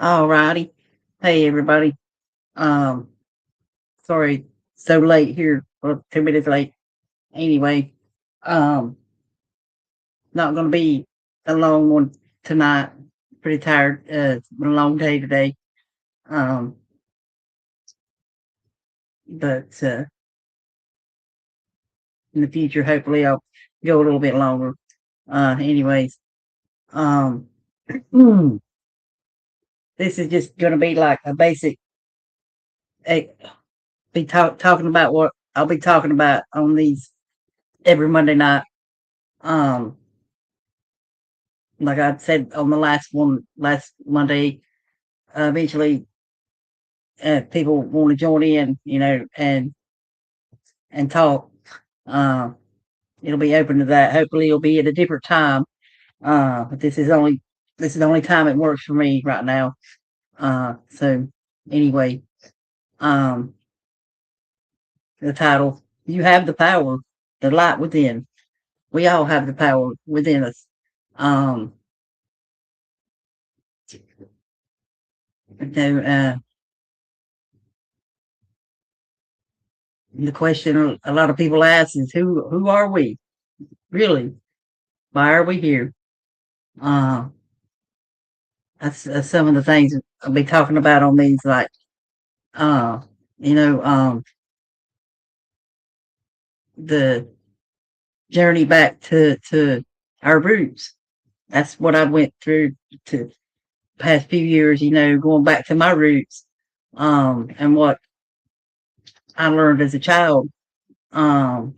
Alrighty. Hey everybody. Um, sorry, so late here. Well, 2 minutes late. Anyway, um, not gonna be a long one tonight. Pretty tired. It's been a long day today. Um, but in the future, hopefully, I'll go a little bit longer. Anyways, um, this is just gonna be like a basic. A, be talking about what I'll be talking about on these every Monday night. Um, like I said on the last one last Monday, eventually people want to join in, and talk. Uh, it'll be open to that. Hopefully, it'll be at a different time. But this is the only time it works for me right now. So anyway, um, the title: "You Have the Power, the Light Within." We all have the power within us. Um, you know, uh, the question a lot of people ask is, "Who are we really? Why are we here?" Uh, that's some of the things I'll be talking about on these, like, uh, you know, the journey back to our roots. That's what I went through to past few years. Going back to my roots, and what I learned as a child, um,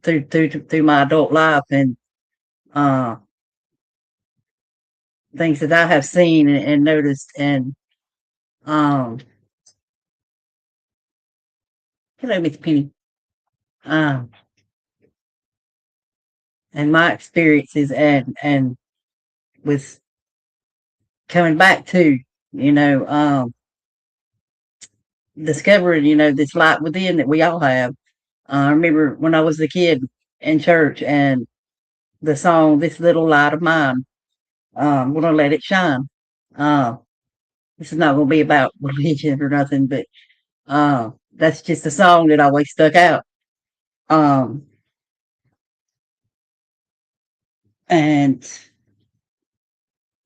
through my adult life, and uh, things that I have seen and noticed, and um, hello, Miss Penny. Um, and my experiences, and with coming back to, you know, discovering, this light within that we all have. I remember when I was a kid in church, and the song "This Little Light of Mine," I'm gonna let it shine. Uh, this is not gonna be about religion or nothing, but that's just a song that always stuck out. Um, and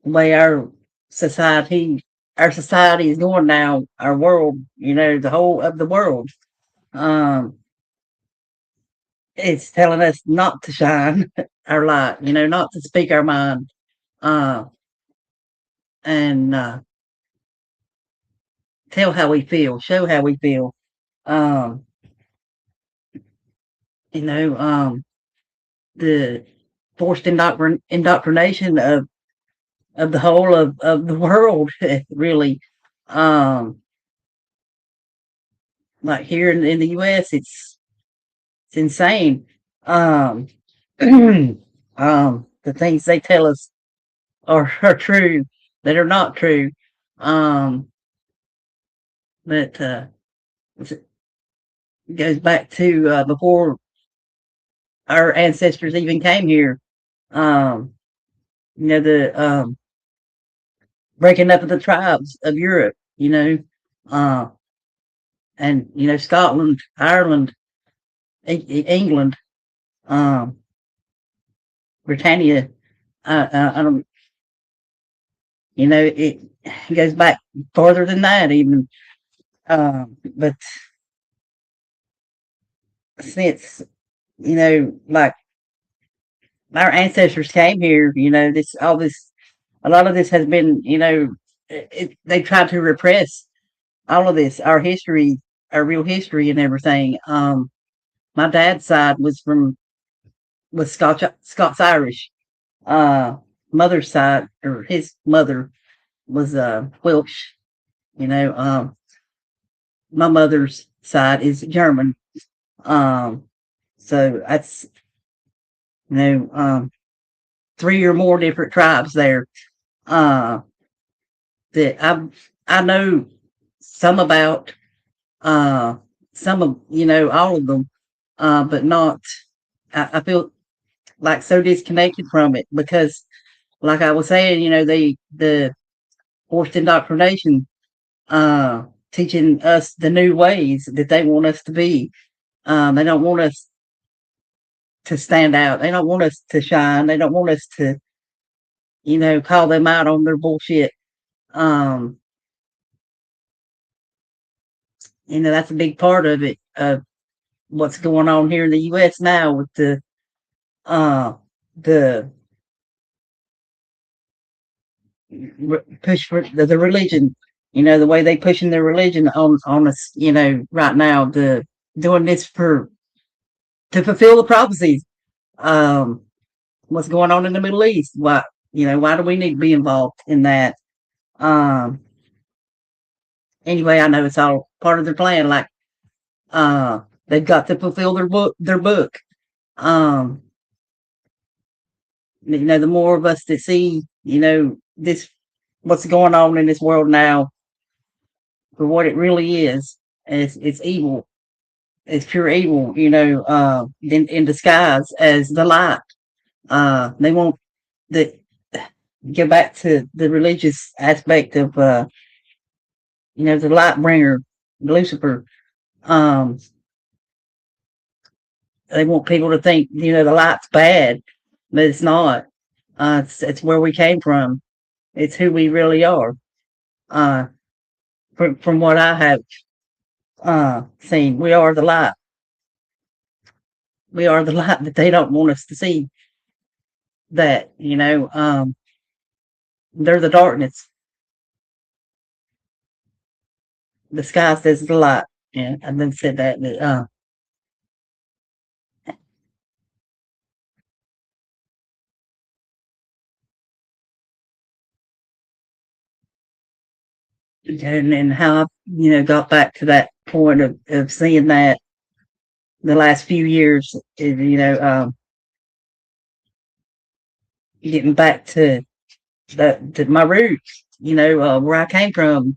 the way society our society is going now, our world, the whole of the world, um, it's telling us not to shine our light, not to speak our mind, uh, and tell how we feel, show how we feel. Um, you know, um, the forced indoctrination of the whole of the world, really. Um, like here in the U.S., it's insane. Um, the things they tell us are true that are not true. Um, that it goes back to before our ancestors even came here. Um, the breaking up of the tribes of Europe. Uh, and Scotland, Ireland, England, um, Britannia. I don't. It goes back farther than that even. But since like our ancestors came here, a lot of this has been, they tried to repress all of this, our history, our real history, and everything. My dad's side was Scots Irish. Uh, mother's side, or his mother, was Welsh. You know, um, my mother's side is German. Um, so that's you know um, three or more different tribes there, uh, that I know some about, uh, some of all of them, but not. I feel like so disconnected from it because, like I was saying, the forced indoctrination, uh, teaching us the new ways that they want us to be. They don't want us to stand out. They don't want us to shine. They don't want us to, call them out on their bullshit. Um, that's a big part of it, of what's going on here in the U.S. now with uh, the push for the religion. The way they pushing their religion on us. Right now, the doing this for to fulfill the prophecies. Um, what's going on in the Middle East? Why do we need to be involved in that? Um, anyway, I know it's all part of their plan. Like, they've got to fulfill their book. Um, the more of us that see, this what's going on in this world now for what it really is. It's evil. It's pure evil, in disguise as the light. They want the go back to the religious aspect of, the light bringer, Lucifer. Um, they want people to think, the light's bad, but it's not. It's where we came from. It's who we really are. Uh, from what I have seen, we are the light. We are the light that they don't want us to see. That they're the darkness. The sky says the light. Yeah, I've been said that. And how I, got back to that point of seeing that the last few years is, getting back to to my roots, where I came from,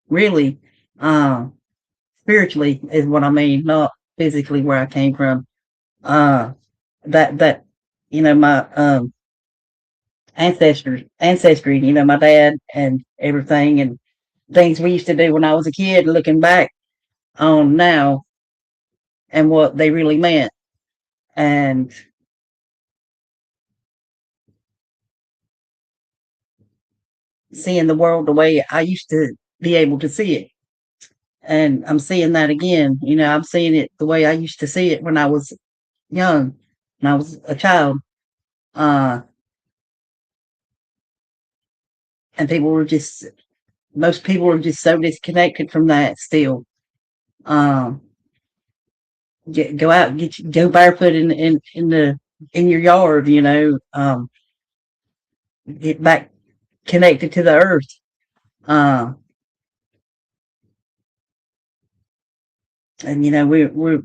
really, uh, spiritually is what I mean, not physically where I came from. Uh, that, my, ancestry, my dad and everything and things we used to do when I was a kid, looking back on now and what they really meant. And seeing the world the way I used to be able to see it. And I'm seeing that again. I'm seeing it the way I used to see it when I was young, when I was a child. Uh, and most people are just so disconnected from that still. Um, go out, go barefoot in your yard. Get back connected to the earth. Uh, and we're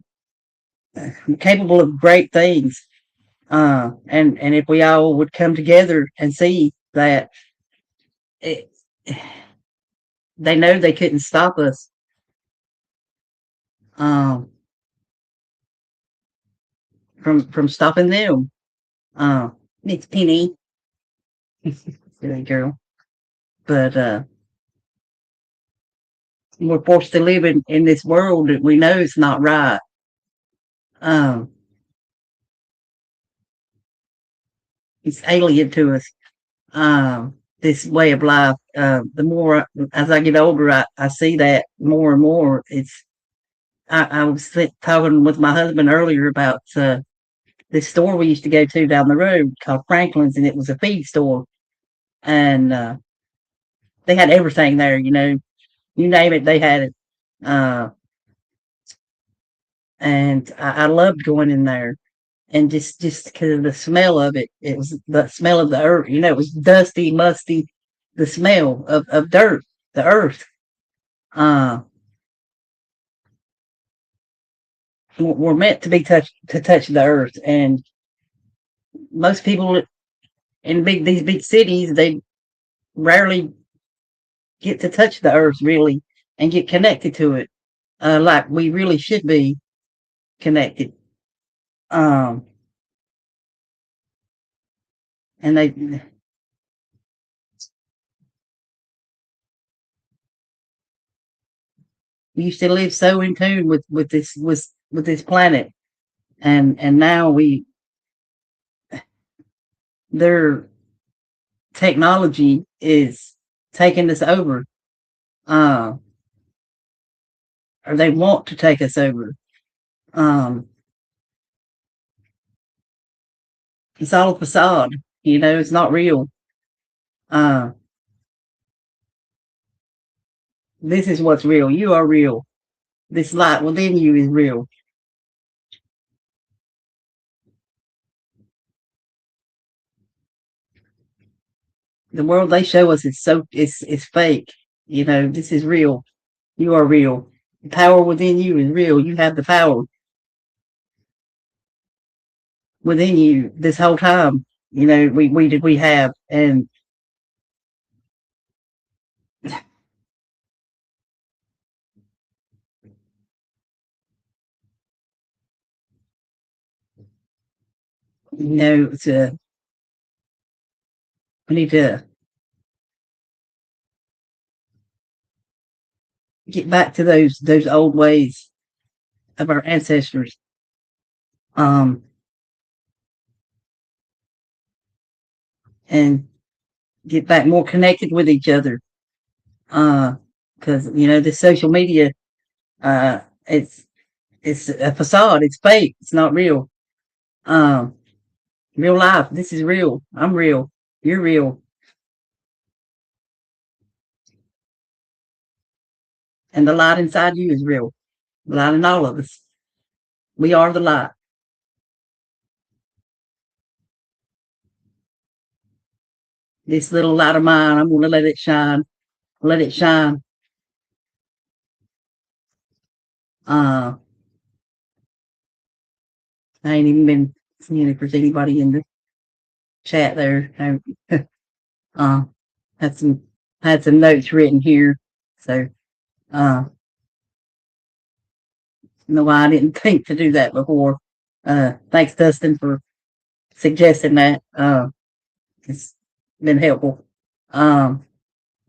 capable of great things. And if we all would come together and see that it, they know they couldn't stop us, um, from stopping them. Uh, it's Penny, silly girl, but we're forced to live in this world that we know is not right. Um, it's alien to us. This way of life. The more as I get older, I see that more and more. I was talking with my husband earlier about this store we used to go to down the road called Franklin's, and it was a feed store, and they had everything there. You name it, they had it. Uh, and I loved going in there, and just because of the smell of it, it was the smell of the earth. It was dusty, musty, the smell of dirt, the earth. Uh, we're meant to be touch the earth, and most people in these big cities, they rarely get to touch the earth really and get connected to it, like we really should be connected. Um, and they We used to live so in tune with this planet, and now their technology is taking us over, uh, or they want to take us over. Um, it's all a facade, it's not real. Uh, this is what's real. You are real. This light within you is real. The world they show us is fake. This is real. You are real. The power within you is real. You have the power within you this whole time. We have, and it's we need to get back to those old ways of our ancestors. Um, and get back more connected with each other. Because this social media, uh, it's a facade. It's fake. It's not real. Um, real life. This is real. I'm real. You're real. And the light inside you is real. The light in all of us. We are the light. This little light of mine, I'm going to let it shine. Let it shine. Uh, I ain't even been seeing if there's anybody in the chat there. uh, had some had some notes written here. So, no, why I didn't think to do that before. Thanks, Dustin, for suggesting that. It's been helpful. Um,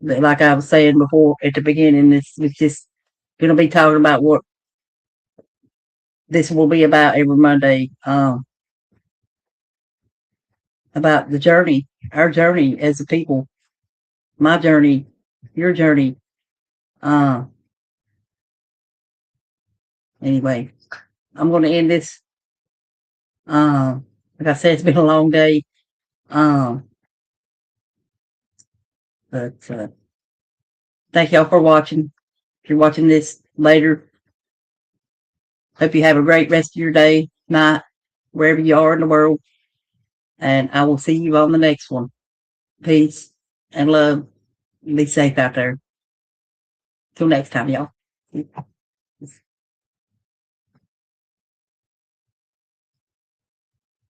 but like I was saying before at the beginning, this was just going to be talking about what this will be about every Monday. About the journey, our journey as a people, my journey, your journey. Uh, anyway, I'm going to end this. Like I said, it's been a long day. Um, but thank y'all for watching. If you're watching this later, hope you have a great rest of your day, night, wherever you are in the world. And I will see you on the next one. Peace and love. Be safe out there. Till next time, y'all.